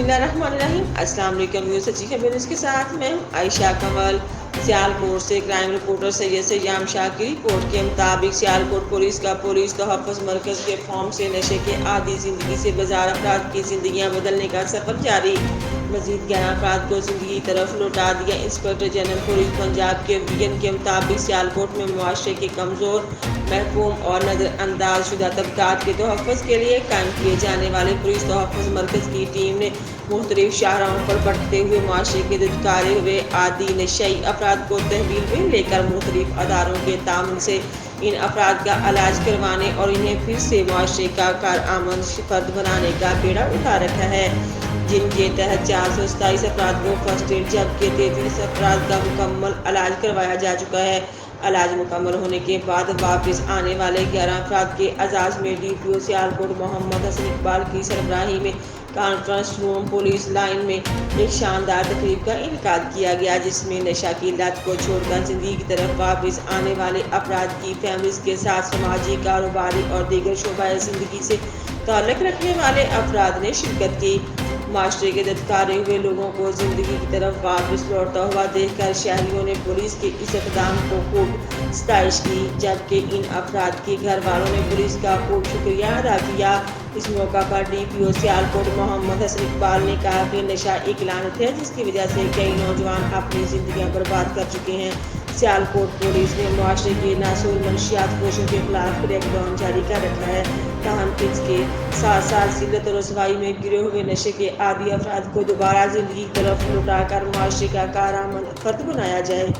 बिस्मिल्लाहिर्रहमानिर्रहीम। अस्सलाम वालेकुम। न्यूज़ सच्ची खबर न्यूज़ के साथ मैं हूं आयशा कमल। सियालकोट से crime reporter Syed Siam Shah की रिपोर्ट के मुताबिक सियालकोट पुलिस का पुलिस तहफ़्फ़ुज़ मरकज़ के फॉर्म से नशे के आदी ज़िंदगी से बेजार अफराद की ज़िंदगियाँ बदलने का सफ़र जारी। मज़ीद 11 अफराद को ज़िंदगी की तरफ लौटा दिया। इंस्पेक्टर जनरल पुलिस पंजाब के वीएन के मुताबिक सियालकोट में मुआशरे के कमज़ोर, महकूम और नज़रअंदाज शुदा तबक़ात के तहफ़्फ़ुज़ के लिए कायम किए जाने वाले पुलिस तहफ़्फ़ुज़ मरकज़ की टीम ने मुख्तलिफ शाहराहों पर बढ़ते हुए मुआशरे के दुत्कारे हुए आदि नशई अफराद को तहवील में लेकर मुख्तलिफ अदारों के ताउन से इन अफराद का इलाज करवाने और इन्हें फिर से मुआशरे का कारआमद फर्द बनाने का बेड़ा उठा रखा है, जिनके तहत 427 अफराद को फर्स्ट एड जबकि 33 अफराद का मुकम्मल इलाज करवाया जा चुका है। इलाज मुकम्मल होने के बाद वापस आने वाले 11 अफराद के एजाज़ में DPO सियालकोट मोहम्मद हसन इकबाल की सरबराही में कॉन्फ्रेंस रूम पुलिस लाइन में एक शानदार तकरीब का इनेकाद किया गया, जिसमें नशा की लत को छोड़कर ज़िंदगी की तरफ वापस आने वाले अफराद की फैमिलीज़ के साथ समाजी, कारोबारी और दीगर शोबाए ज़िंदगी से ताल्लुक़ रखने वाले अफराद ने शिरकत की। माशरे के दुत्कारे हुए लोगों को ज़िंदगी की तरफ वापस लौटता हुआ देखकर शहरियों ने पुलिस के इस इक़दाम को खूब सताइश की, जबकि इन अफराद के घर वालों ने पुलिस का खूब शुक्रिया अदा किया। इस मौका पर DPO सियालकोट मोहम्मद हसन इकबाल ने कहा कि नशा एक लानत है जिसकी वजह से कई नौजवान अपनी ज़िंदगियाँ बर्बाद कर चुके हैं। सियालकोट पुलिस ने मुआशरे के नासूर मंशियात फरोशों के खिलाफ क्रैकडाउन जारी कर रखा है, ताहम इसके साथ साथ जिल्लत और रसवाई में गिरे हुए नशे के आदी अफराद को दोबारा ज़िंदगी की तरफ लौटाकर मुआशरे का कारआमद फर्द बनाया जाए।